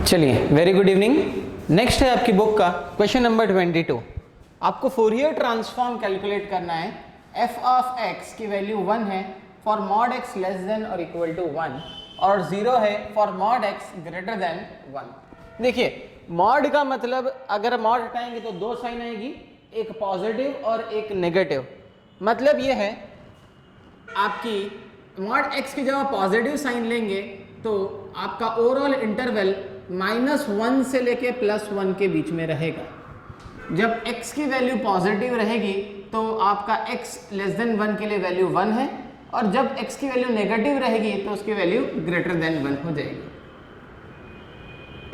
चलिए, very good evening. Next है आपकी बुक का क्वेश्चन नंबर 22। आपको फोरियर ट्रांसफॉर्म कैलकुलेट करना है। एफ ऑफ एक्स की वैल्यू 1 है for mod x less than और इक्वल टू 1 और 0 है for mod x greater than 1। देखिए, मॉड का मतलब अगर मॉड हटाएंगे तो दो साइन आएगी, एक पॉजिटिव और एक नेगेटिव। मतलब ये है आपकी मॉड एक्स की जब आप पॉजिटिव साइन लेंगे तो आपका ओवरऑल इंटरवल -1 से लेके +1 के बीच में रहेगा। जब x की वैल्यू पॉजिटिव रहेगी तो आपका x लेस देन 1 के लिए वैल्यू 1 है, और जब x की वैल्यू नेगेटिव रहेगी तो उसकी वैल्यू ग्रेटर देन 1 हो जाएगी।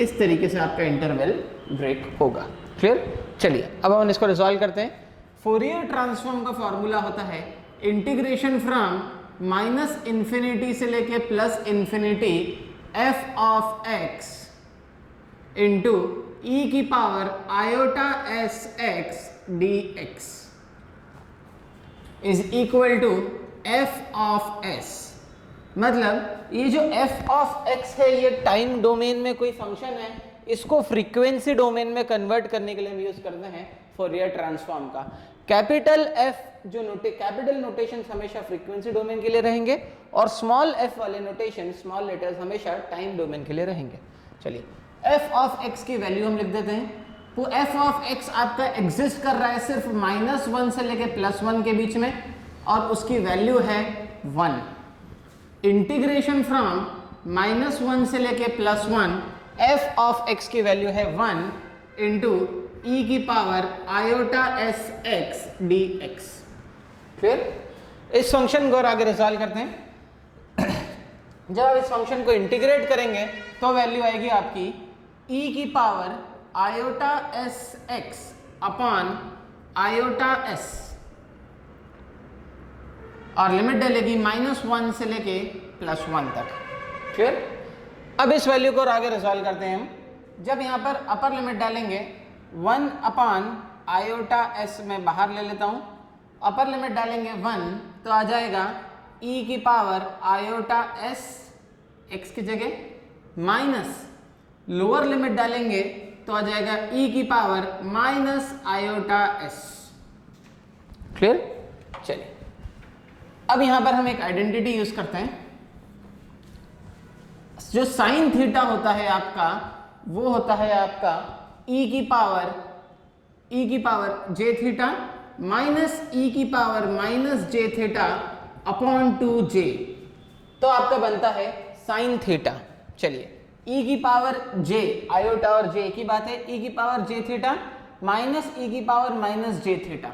इस तरीके से आपका इंटरवल ब्रेक होगा। क्लियर? चलिए अब हम इसको रिजॉल्व करते हैं। फोरियर ट्रांसफॉर्म का फॉर्मूला होता है इंटीग्रेशन फ्रॉम -∞ से लेके +∞ f of x into e की power iota s x dx is equal to f of s। मतलब ये जो f ऑफ x है ये टाइम डोमेन में कोई फंक्शन है, इसको फ्रीक्वेंसी डोमेन में कन्वर्ट करने के लिए हम यूज करते हैं फोरियर ट्रांसफॉर्म का। कैपिटल F जो कैपिटल नोटेशन हमेशा फ्रीक्वेंसी डोमेन के लिए रहेंगे और स्मॉल f वाले नोटेशन स्मॉल लेटर्स हमेशा टाइम डोमेन के लिए रहेंगे। चलिए f ऑफ x की वैल्यू हम लिख देते हैं। तो f ऑफ x आपका एग्जिस्ट कर रहा है सिर्फ -1 से लेके +1 के बीच में और उसकी वैल्यू है 1। इंटीग्रेशन फ्रॉम -1 से लेके +1 f ऑफ x की वैल्यू है 1 इंटू e की power iota s x dx। फिर इस फंक्शन को और आगे रिजॉल्व करते हैं। जब आप इस फंक्शन को इंटीग्रेट करेंगे तो वैल्यू आएगी आपकी e की power iota s x upon iota s और लिमिट डलेगी -1 से लेके +1 तक। फिर अब इस वैल्यू को और आगे रिजॉल्व करते हैं हम। जब यहाँ पर अपर लिमिट डालेंगे 1 अपॉन iota s में बाहर ले लेता हूँ, अपर लिमिट डालेंगे 1 तो आ जाएगा e की पावर iota s x की जगह माइनस लोअर लिमिट डालेंगे तो आ जाएगा e की पावर -iota s। क्लियर? चलिए अब यहां पर हम एक आइडेंटिटी यूज करते हैं। जो साइन थीटा होता है आपका वो होता है आपका e की power j theta minus e की power -j theta upon 2j, तो आपका बनता है साइन थीटा। चलिए e की पावर j, आयोटा और j की बात है, e की power j theta minus e की पावर -j थीटा।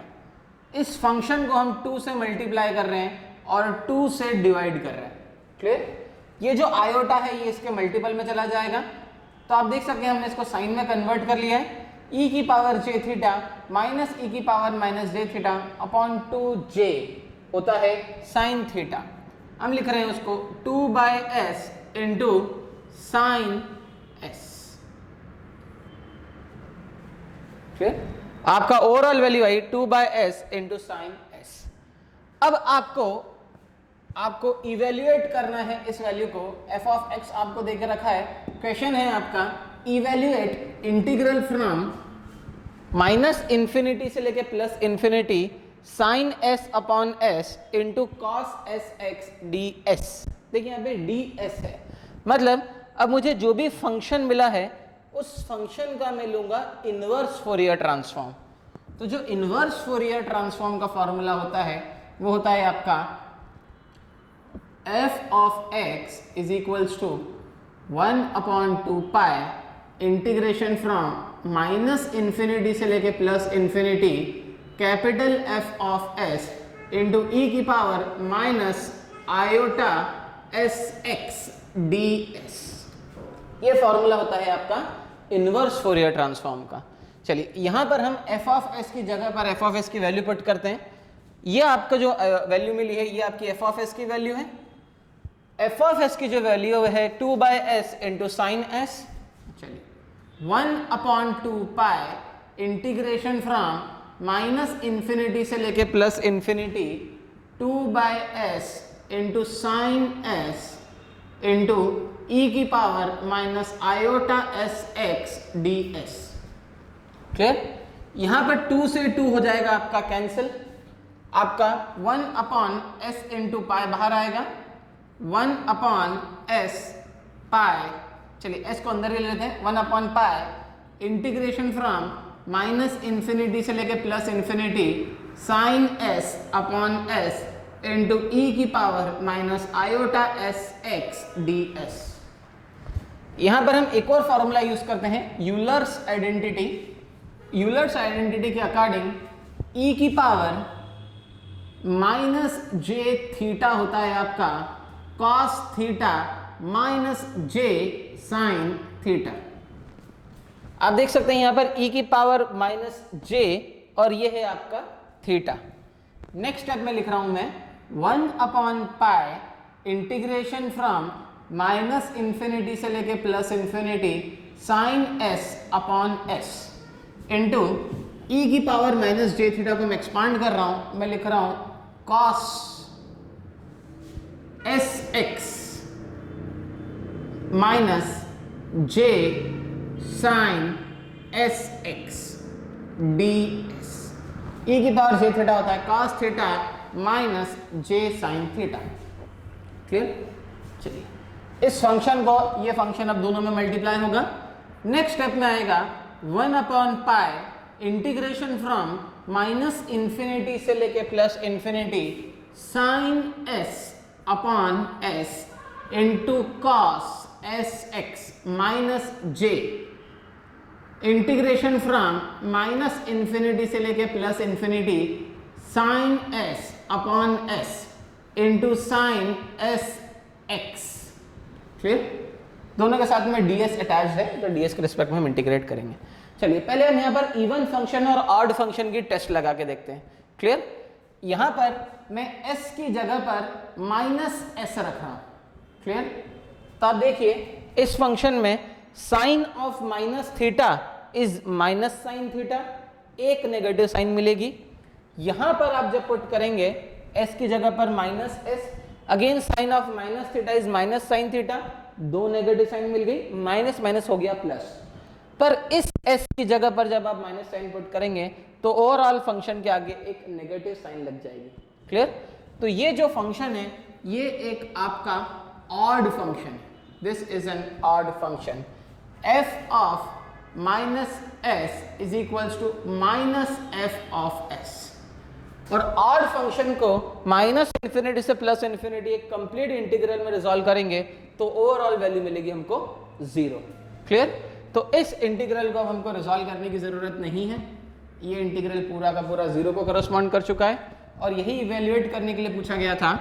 इस फंक्शन को हम 2 से मल्टीप्लाई कर रहे हैं और 2 से डिवाइड कर रहे हैं। क्लियर? ये जो आयोटा है ये इसके मल्टीपल में चला जाएगा, तो आप देख सकते हैं हमने इसको साइन में कन्वर्ट कर लिया है। e की power j theta minus e की power -j theta upon 2j होता है साइन थीटा। हम लिख रहे हैं उसको 2/s इंटू साइन s। फिर आपका overall value i 2/s into sine s। अब आपको इवेल्युएट करना है इस वैल्यू को। f ऑफ x आपको देके रखा है, क्वेश्चन है आपका इवेल्युएट इंटीग्रल फ्रॉम -∞ से लेके +∞ sine s upon s into cos s x ds। देखिए यहाँ पे ds है, मतलब अब मुझे जो भी फंक्शन मिला है उस फंक्शन का मैं लूंगा इनवर्स फोरियर ट्रांसफॉर्म। तो जो इनवर्स फोरियर ट्रांसफॉर्म का फॉर्मूला होता है वो होता है आपका f of x is equals to 1/2 pi integration from -∞ से लेके +∞ capital F of s into e की power -iota s x ds। ये फॉर्मूला होता है आपका इनवर्स फोरियर ट्रांसफॉर्म का। चलिए यहां पर हम f ऑफ s की जगह पर f ऑफ s की वैल्यू पुट करते हैं। ये आपका जो वैल्यू मिली है ये आपकी f ऑफ s की वैल्यू है। f ऑफ s की जो वैल्यू है 2/s इंटू साइन s। चलिए 1/2 पाई इंटीग्रेशन फ्रॉम -∞ से लेके +∞ 2/s into sine s into e की power minus iota s x d s. Clear? यहां पर 2 से 2 हो जाएगा आपका कैंसिल, आपका 1 अपॉन एस इंटू पाई बाहर आएगा, 1 अपॉन एस पाई, चलिए एस को अंदर ले लेते हैं, 1 upon pi integration from minus infinity से लेके plus infinity sine s upon s into e की power minus iota s x d s. यहां पर हम एक और फॉर्मूला यूज करते हैं, यूलर्स आइडेंटिटी। यूलर्स आइडेंटिटी के अकॉर्डिंग ई की पावर माइनस जे थीटा होता है आपका cos theta minus j sine theta. आप देख सकते हैं यहां पर e की पावर माइनस जे और ये है आपका थीटा। नेक्स्ट स्टेप में लिख रहा हूं मैं 1 upon pi integration from minus infinity से लेके plus infinity sine s upon s into e की पावर माइनस जे थीटा को मैं एक्सपांड कर रहा हूं, मैं लिख रहा हूं cos s x minus j sine s x d s. E की पावर जे थीटा होता है cos theta minus j sine theta. Clear? चलिए इस फंक्शन को, ये फंक्शन अब दोनों में मल्टीप्लाई होगा। नेक्स्ट स्टेप में आएगा 1 upon pi integration from minus infinity से लेके plus infinity sine s upon s into cos s x minus j integration from minus infinity से लेके plus infinity sine s upon s into sine s x. फिर दोनों के साथ में ds attach है तो ds के रिस्पेक्ट में हम इंटीग्रेट करेंगे। चलिए पहले हम यहाँ पर इवन फंक्शन और ऑड फंक्शन की टेस्ट लगा के देखते हैं। क्लियर? यहाँ पर मैं s की जगह पर माइनस s रख रहा हूँ। क्लियर? तो आप देखिए इस फंक्शन में sine of minus theta is minus sine theta, एक नेगेटिव साइन मिलेगी। यहां पर आप जब पुट करेंगे s की जगह पर minus s, again sine of minus theta is minus sine theta, दो नेगेटिव साइन मिल गई, माइनस माइनस हो गया प्लस। पर इस s की जगह पर जब आप माइनस साइन पुट करेंगे तो ओवरऑल फंक्शन के आगे एक नेगेटिव साइन लग जाएगी। क्लियर? तो ये जो फंक्शन है ये एक आपका ऑड फंक्शन है। This is an odd function. f of minus s is equals to minus f of s। और ऑड फंक्शन को माइनस इंफिनिटी से प्लस इंफिनिटी एक कंप्लीट इंटीग्रल में रिजॉल्व करेंगे तो ओवरऑल वैल्यू मिलेगी हमको 0। क्लियर? तो इस इंटीग्रल को हमको रिजॉल्व करने की जरूरत नहीं है, ये इंटीग्रल पूरा का पूरा 0 को करस्पॉन्ड कर चुका है। और यही इवेल्युएट करने के लिए पूछा गया था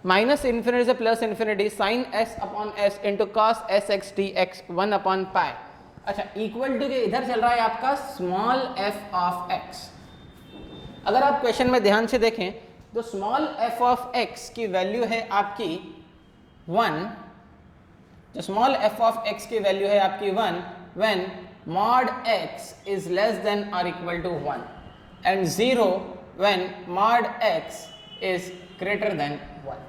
माइनस इंफिनिटी से plus infinity sine s upon s into cos s x d x 1 upon pi. अच्छा, इक्वल टू के इधर चल रहा है आपका स्मॉल एफ ऑफ एक्स। अगर आप क्वेश्चन में ध्यान से देखें तो स्मॉल एफ ऑफ एक्स की वैल्यू है आपकी 1, जो स्मॉल एफ ऑफ एक्स की वैल्यू है आपकी 1 when mod x is less than और equal to 1 and 0 when mod x is greater than 1।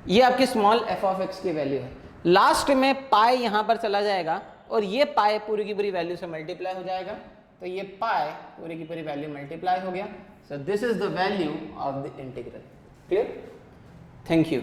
ये आपकी स्मॉल एफ ऑफ एक्स की वैल्यू है। लास्ट में पाई यहां पर चला जाएगा और ये पाई पूरी की पूरी वैल्यू से मल्टीप्लाई हो जाएगा, तो ये पाई पूरी की पूरी वैल्यू मल्टीप्लाई हो गया। So this is the value of the integral. Clear? Thank you.